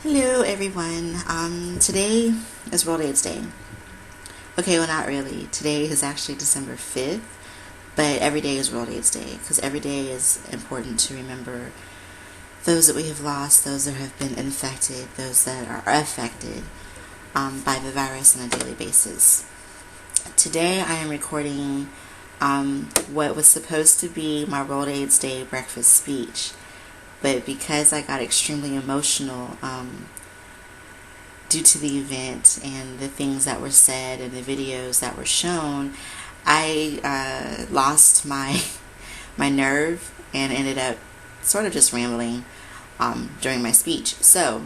Hello everyone. Today is World AIDS Day. Okay, well not really. Today is actually December 5th, but every day is World AIDS Day because every day is important to remember those that we have lost, those that have been infected, those that are affected by the virus on a daily basis. Today I am recording what was supposed to be my World AIDS Day breakfast speech. But because I got extremely emotional due to the event and the things that were said and the videos that were shown, I lost my nerve and ended up sort of just rambling during my speech. So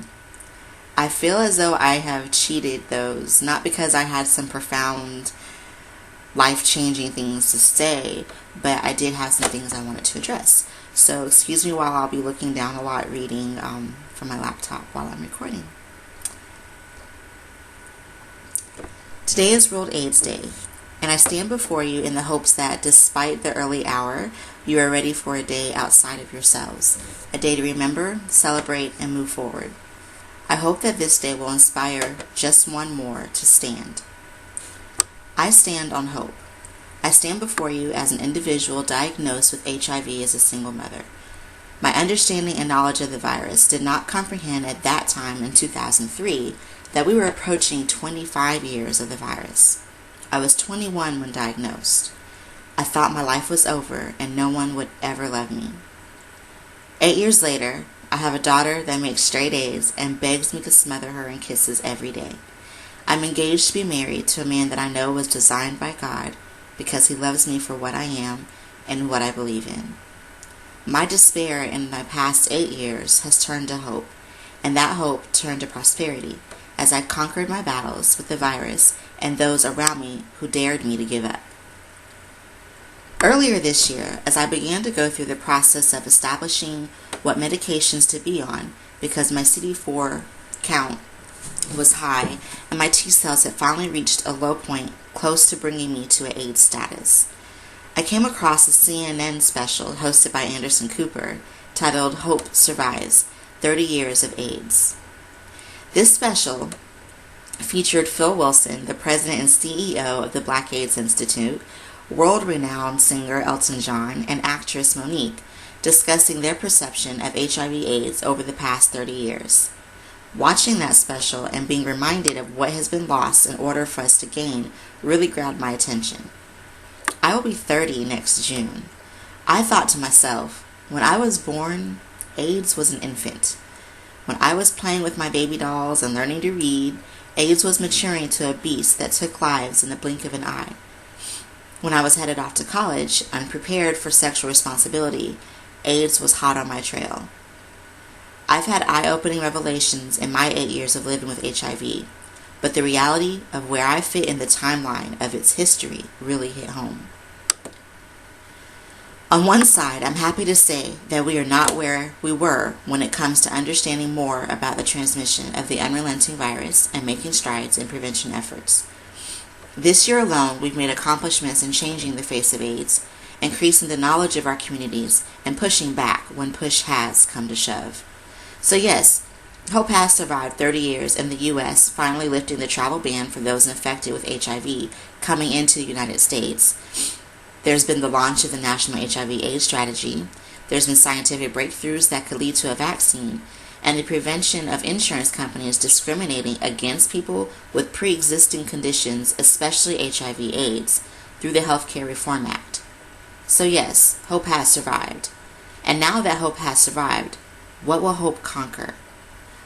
I feel as though I have cheated those, not because I had some profound life-changing things to say, but I did have some things I wanted to address. So excuse me while I'll be looking down a lot reading from my laptop while I'm recording. Today is World AIDS Day, and I stand before you in the hopes that despite the early hour, you are ready for a day outside of yourselves, a day to remember, celebrate, and move forward. I hope that this day will inspire just one more to stand. I stand on hope. I stand before you as an individual diagnosed with HIV as a single mother. My understanding and knowledge of the virus did not comprehend at that time in 2003 that we were approaching 25 years of the virus. I was 21 when diagnosed. I thought my life was over and no one would ever love me. 8 years later, I have a daughter that makes straight A's and begs me to smother her in kisses every day. I'm engaged to be married to a man that I know was designed by God because he loves me for what I am and what I believe in. My despair in my past 8 years has turned to hope, and that hope turned to prosperity as I conquered my battles with the virus and those around me who dared me to give up. Earlier this year, as I began to go through the process of establishing what medications to be on because my CD4 count was high and my T cells had finally reached a low point close to bringing me to an AIDS status, I came across a CNN special hosted by Anderson Cooper titled Hope Survives, 30 Years of AIDS. This special featured Phil Wilson, the president and CEO of the Black AIDS Institute, world-renowned singer Elton John, and actress Monique, discussing their perception of HIV/AIDS over the past 30 years. Watching that special and being reminded of what has been lost in order for us to gain really grabbed my attention. I will be 30 next June. I thought to myself, when I was born, AIDS was an infant. When I was playing with my baby dolls and learning to read, AIDS was maturing to a beast that took lives in the blink of an eye. When I was headed off to college, unprepared for sexual responsibility, AIDS was hot on my trail. I've had eye-opening revelations in my 8 years of living with HIV, but the reality of where I fit in the timeline of its history really hit home. On one side, I'm happy to say that we are not where we were when it comes to understanding more about the transmission of the unrelenting virus and making strides in prevention efforts. This year alone, we've made accomplishments in changing the face of AIDS, increasing the knowledge of our communities, and pushing back when push has come to shove. So yes, hope has survived 30 years in the U.S., finally lifting the travel ban for those infected with HIV coming into the United States. There's been the launch of the National HIV/AIDS Strategy. There's been scientific breakthroughs that could lead to a vaccine, and the prevention of insurance companies discriminating against people with pre-existing conditions, especially HIV/AIDS, through the Healthcare Reform Act. So yes, hope has survived. And now that hope has survived, what will hope conquer?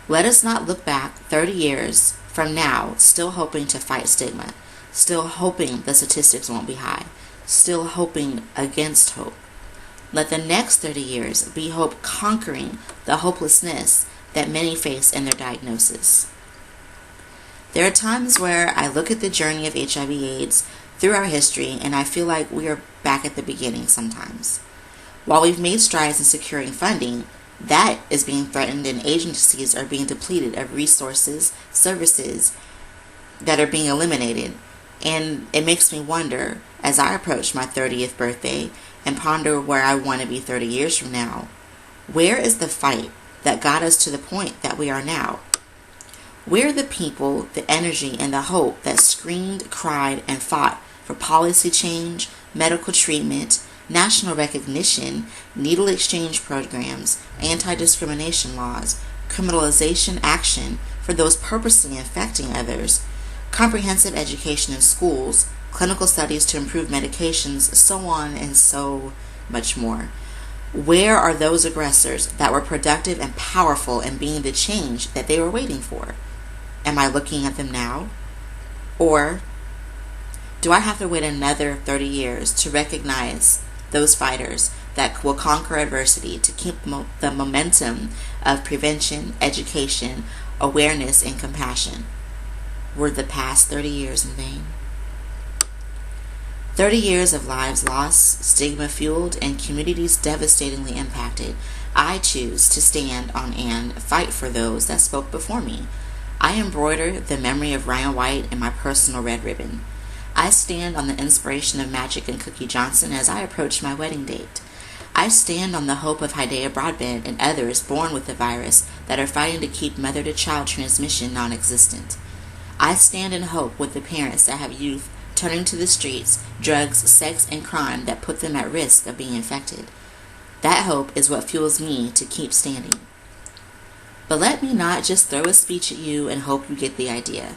Let us not look back 30 years from now still hoping to fight stigma, still hoping the statistics won't be high, still hoping against hope. Let the next 30 years be hope conquering the hopelessness that many face in their diagnosis. There are times where I look at the journey of HIV/AIDS through our history and I feel like we are back at the beginning sometimes. While we've made strides in securing funding, that is being threatened and agencies are being depleted of resources, services that are being eliminated. And it makes me wonder, as I approach my 30th birthday and ponder where I want to be 30 years from now, where is the fight that got us to the point that we are now? Where are the people, the energy, and the hope that screamed, cried, and fought for policy change, medical treatment, national recognition, needle exchange programs, anti-discrimination laws, criminalization action for those purposely infecting others, comprehensive education in schools, clinical studies to improve medications, so on and so much more? Where are those aggressors that were productive and powerful in being the change that they were waiting for? Am I looking at them now? Or do I have to wait another 30 years to recognize those fighters that will conquer adversity to keep the momentum of prevention, education, awareness, and compassion? Were the past 30 years in vain? 30 years of lives lost, stigma fueled, and communities devastatingly impacted. I choose to stand on and fight for those that spoke before me. I embroider the memory of Ryan White in my personal red ribbon. I stand on the inspiration of Magic and Cookie Johnson as I approach my wedding date. I stand on the hope of Hidea Broadbent and others born with the virus that are fighting to keep mother-to-child transmission non-existent. I stand in hope with the parents that have youth turning to the streets, drugs, sex, and crime that put them at risk of being infected. That hope is what fuels me to keep standing. But let me not just throw a speech at you and hope you get the idea.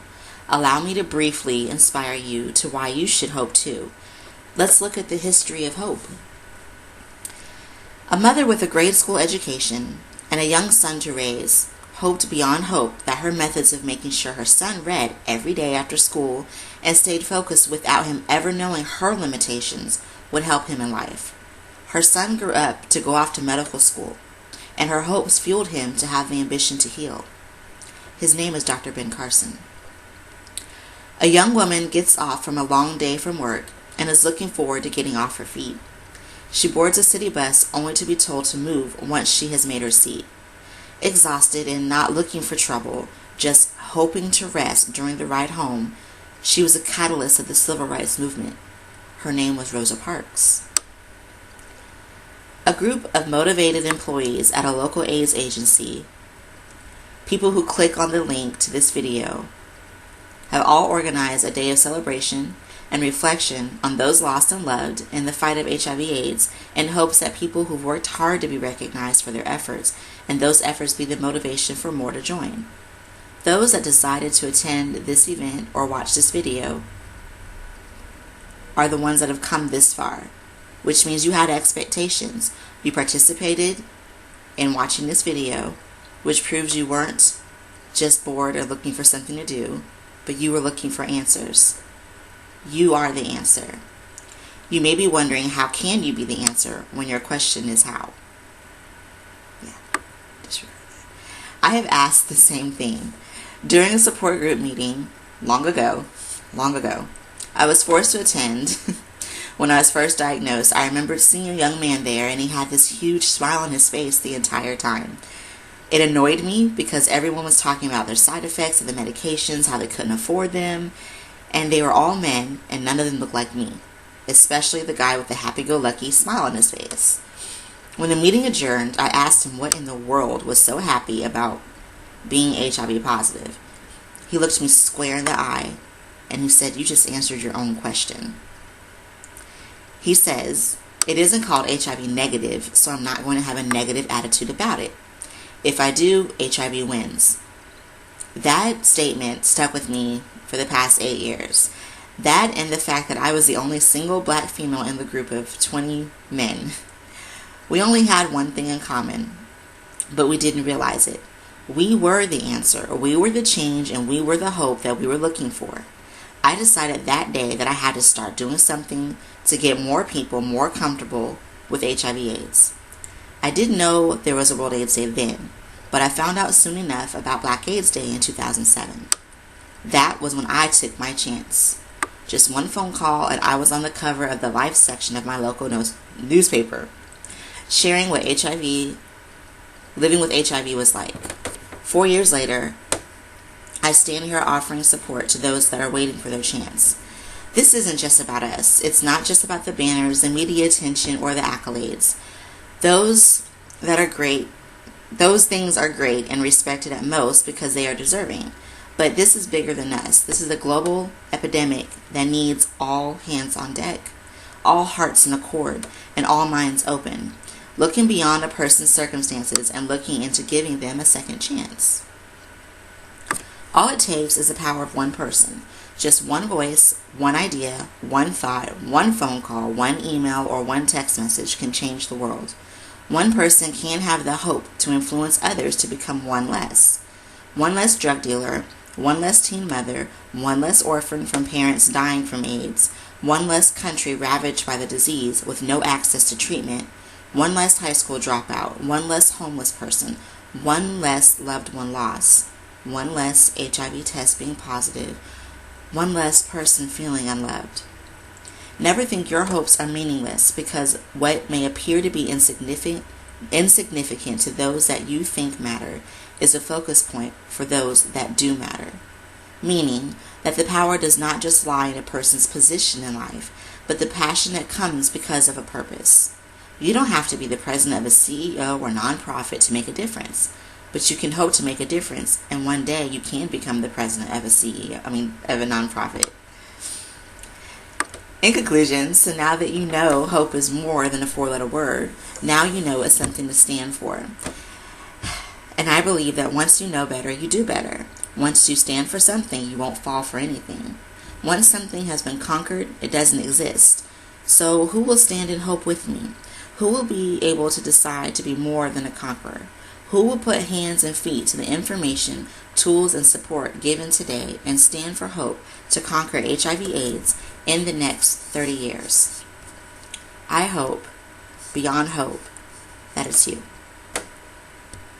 Allow me to briefly inspire you to why you should hope too. Let's look at the history of hope. A mother with a grade school education and a young son to raise hoped beyond hope that her methods of making sure her son read every day after school and stayed focused without him ever knowing her limitations would help him in life. Her son grew up to go off to medical school, and her hopes fueled him to have the ambition to heal. His name is Dr. Ben Carson. A young woman gets off from a long day from work and is looking forward to getting off her feet. She boards a city bus only to be told to move once she has made her seat. Exhausted and not looking for trouble, just hoping to rest during the ride home, she was a catalyst of the civil rights movement. Her name was Rosa Parks. A group of motivated employees at a local AIDS agency, people who click on the link to this video, have all organized a day of celebration and reflection on those lost and loved in the fight of HIV/AIDS in hopes that people who've worked hard to be recognized for their efforts and those efforts be the motivation for more to join. Those that decided to attend this event or watch this video are the ones that have come this far, which means you had expectations. You participated in watching this video, which proves you weren't just bored or looking for something to do, but you were looking for answers. You are the answer. You may be wondering, how can you be the answer when your question is how? Yeah, disregard that. I have asked the same thing. During a support group meeting long ago, I was forced to attend. When I was first diagnosed, I remembered seeing a young man there, and he had this huge smile on his face the entire time. It annoyed me because everyone was talking about their side effects of the medications, how they couldn't afford them, and they were all men, and none of them looked like me, especially the guy with the happy-go-lucky smile on his face. When the meeting adjourned, I asked him what in the world was so happy about being HIV positive. He looked me square in the eye, and he said, "You just answered your own question." He says, "It isn't called HIV negative, so I'm not going to have a negative attitude about it. If I do, HIV wins." That statement stuck with me for the past 8 years. That and the fact that I was the only single black female in the group of 20 men. We only had one thing in common, but we didn't realize it. We were the answer, we were the change, and we were the hope that we were looking for. I decided that day that I had to start doing something to get more people more comfortable with HIV/AIDS. I didn't know there was a World AIDS Day then, but I found out soon enough about Black AIDS Day in 2007. That was when I took my chance. Just one phone call and I was on the cover of the Life section of my local newspaper, sharing what living with HIV was like. 4 years later, I stand here offering support to those that are waiting for their chance. This isn't just about us. It's not just about the banners, the media attention, or the accolades. Those things are great and respected at most because they are deserving. But this is bigger than us. This is a global epidemic that needs all hands on deck, all hearts in accord, and all minds open, looking beyond a person's circumstances and looking into giving them a second chance. All it takes is the power of one person. Just one voice, one idea, one thought, one phone call, one email, or one text message can change the world. One person can have the hope to influence others to become one less. One less drug dealer, one less teen mother, one less orphan from parents dying from AIDS, one less country ravaged by the disease with no access to treatment, one less high school dropout, one less homeless person, one less loved one lost, one less HIV test being positive, one less person feeling unloved. Never think your hopes are meaningless because what may appear to be insignificant to those that you think matter is a focus point for those that do matter. Meaning that the power does not just lie in a person's position in life, but the passion that comes because of a purpose. You don't have to be the president of a CEO or nonprofit to make a difference, but you can hope to make a difference, and one day you can become the president of of a nonprofit. In conclusion, so now that you know hope is more than a 4-letter word, now you know it's something to stand for. And I believe that once you know better, you do better. Once you stand for something, you won't fall for anything. Once something has been conquered, it doesn't exist. So who will stand in hope with me? Who will be able to decide to be more than a conqueror? Who will put hands and feet to the information, tools, and support given today and stand for hope to conquer HIV/AIDS in the next 30 years? I hope, beyond hope, that it's you.